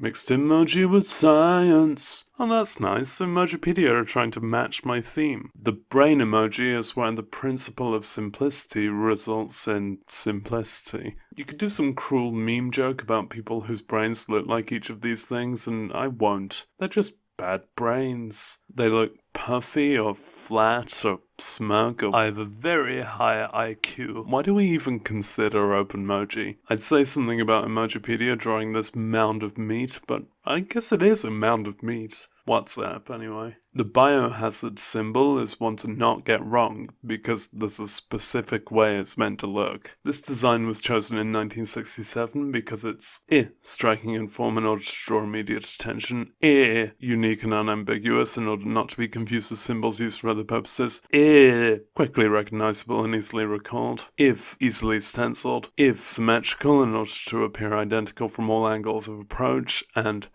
Mixed emoji with science. Oh, that's nice. Emojipedia are trying to match my theme. The brain emoji is where the principle of simplicity results in simplicity. You could do some cruel meme joke about people whose brains look like each of these things, and I won't. They're just bad brains. They look puffy or flat or smug, or I have a very high IQ. Why do we even consider OpenMoji? I'd say something about Emojipedia drawing this mound of meat, but I guess it is a mound of meat. WhatsApp, anyway. The biohazard symbol is one to not get wrong, because there's a specific way it's meant to look. This design was chosen in 1967 because it's striking in form in order to draw immediate attention, unique and unambiguous in order not to be confused with symbols used for other purposes, quickly recognizable and easily recalled, if easily stenciled, if symmetrical in order to appear identical from all angles of approach, and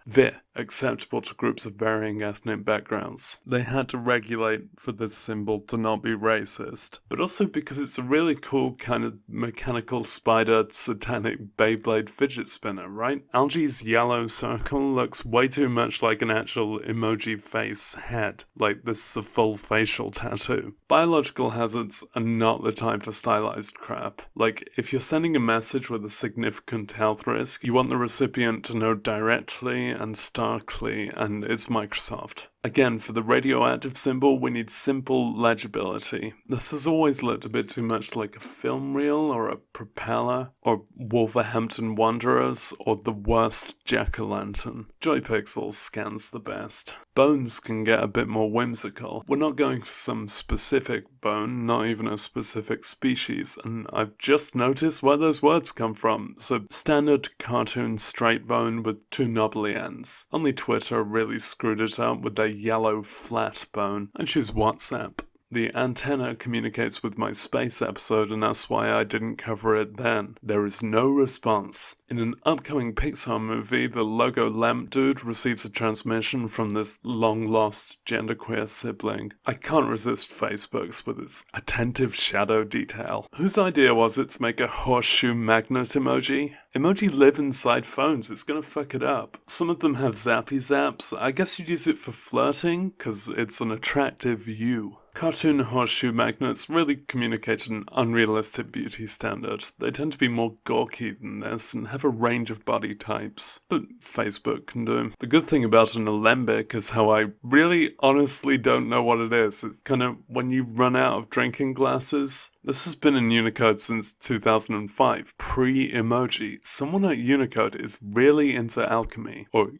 acceptable to groups of varying ethnic backgrounds. They had to regulate for this symbol to not be racist, but also because it's a really cool kind of mechanical spider satanic Beyblade fidget spinner, right? Algae's yellow circle looks way too much like an actual emoji face head, like this is a full facial tattoo. Biological hazards are not the time for stylized crap. Like, if you're sending a message with a significant health risk, you want the recipient to know directly and starkly, and it's Microsoft. Again, for the radioactive symbol, we need simple legibility. This has always looked a bit too much like a film reel or a propeller, or Wolverhampton Wanderers, or the worst jack-o'-lantern. Joypixel scans the best. Bones can get a bit more whimsical. We're not going for some specific bone, not even a specific species, and I've just noticed where those words come from. So, standard cartoon straight bone with two knobbly ends. Only Twitter really screwed it up with their yellow flat bone. I choose WhatsApp. The antenna communicates with my space episode, and that's why I didn't cover it then. There is no response. In an upcoming Pixar movie, the logo lamp dude receives a transmission from this long-lost genderqueer sibling. I can't resist Facebook's with its attentive shadow detail. Whose idea was it to make a horseshoe magnet emoji? Emoji live inside phones, it's gonna fuck it up. Some of them have zappy zaps. I guess you'd use it for flirting, cause it's an attractive view. Cartoon horseshoe magnets really communicate an unrealistic beauty standard. They tend to be more gawky than this and have a range of body types, but Facebook can do. The good thing about an alembic is how I really honestly don't know what it is. It's kind of when you run out of drinking glasses. This has been in Unicode since 2005, pre-emoji. Someone at Unicode is really into alchemy, or,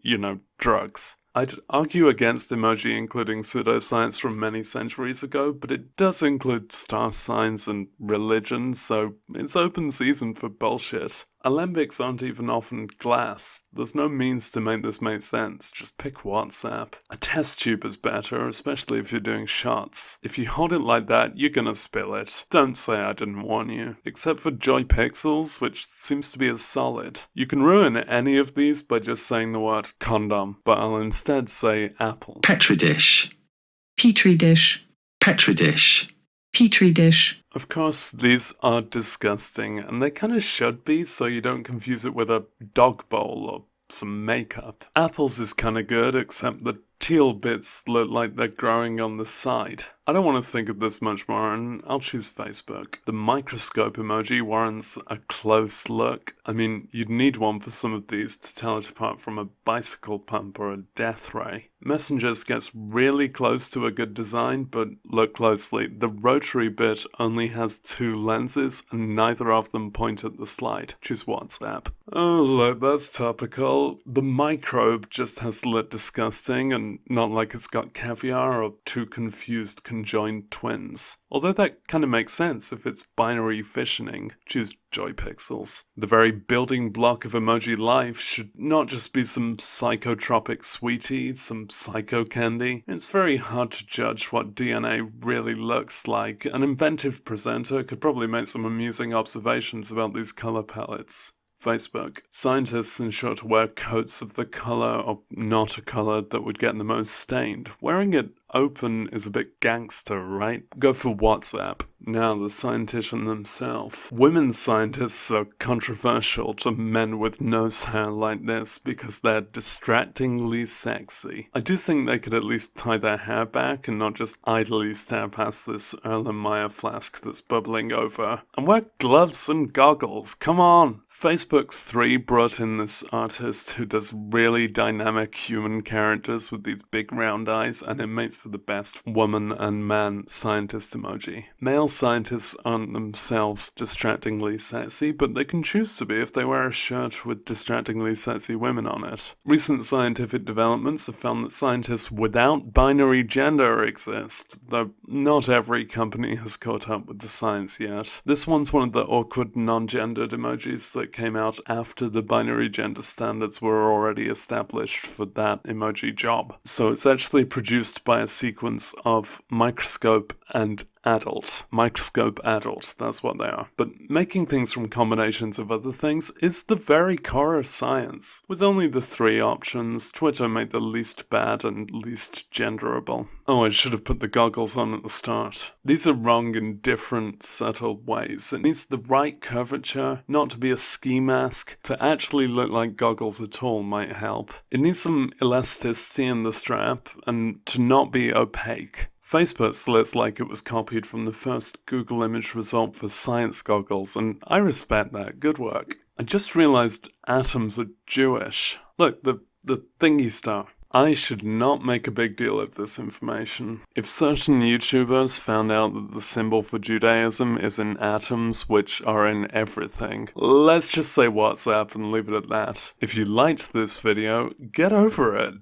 drugs. I'd argue against emoji including pseudoscience from many centuries ago, but it does include star signs and religion, so it's open season for bullshit. Alembics aren't even often glass. There's no means to make this make sense, just pick WhatsApp. A test tube is better, especially if you're doing shots. If you hold it like that, you're gonna spill it. Don't say I didn't warn you. Except for Joypixels, which seems to be as solid. You can ruin any of these by just saying the word condom, but I'll instead say apple. Petri dish. Petri dish. Petri dish. Petri dish. Of course, these are disgusting, and they kinda should be, so you don't confuse it with a dog bowl or some makeup. Apples is kinda good, except the teal bits look like they're growing on the side. I don't want to think of this much more, and I'll choose Facebook. The microscope emoji warrants a close look. I mean, you'd need one for some of these to tell it apart from a bicycle pump or a death ray. Messengers gets really close to a good design, but look closely. The rotary bit only has two lenses, and neither of them point at the slide. Choose WhatsApp. Oh look, that's topical. The microbe just has to look disgusting, and not like it's got caviar or two confused conjoined twins. Although that kind of makes sense if it's binary fissioning. Choose Joypixels. The very building block of emoji life should not just be some psychotropic sweetie, some psycho candy. It's very hard to judge what DNA really looks like. An inventive presenter could probably make some amusing observations about these color palettes. Facebook. Scientists ensure to wear coats of the color or not a color that would get the most stained. Wearing it open is a bit gangster, right? Go for WhatsApp. Now, the scientician themselves. Women scientists are controversial to men with nose hair like this because they're distractingly sexy. I do think they could at least tie their hair back and not just idly stare past this Erlenmeyer flask that's bubbling over. And wear gloves and goggles, come on! Facebook 3 brought in this artist who does really dynamic human characters with these big round eyes, and it makes for the best woman and man scientist emoji. Male scientists aren't themselves distractingly sexy, but they can choose to be if they wear a shirt with distractingly sexy women on it. Recent scientific developments have found that scientists without binary gender exist, though not every company has caught up with the science yet. This one's one of the awkward non-gendered emojis that came out after the binary gender standards were already established for that emoji job. So it's actually produced by a sequence of microscope and adult. Microscope adult, that's what they are. But making things from combinations of other things is the very core of science. With only the 3 options, Twitter made the least bad and least genderable. Oh, I should have put the goggles on at the start. These are wrong in different subtle ways. It needs the right curvature, not to be a ski mask. To actually look like goggles at all might help. It needs some elasticity in the strap, and to not be opaque. Facebook looks like it was copied from the first Google image result for science goggles, and I respect that. Good work. I just realized atoms are Jewish. Look, the thingy star. I should not make a big deal of this information. If certain YouTubers found out that the symbol for Judaism is in atoms, which are in everything, let's just say WhatsApp and leave it at that. If you liked this video, get over it.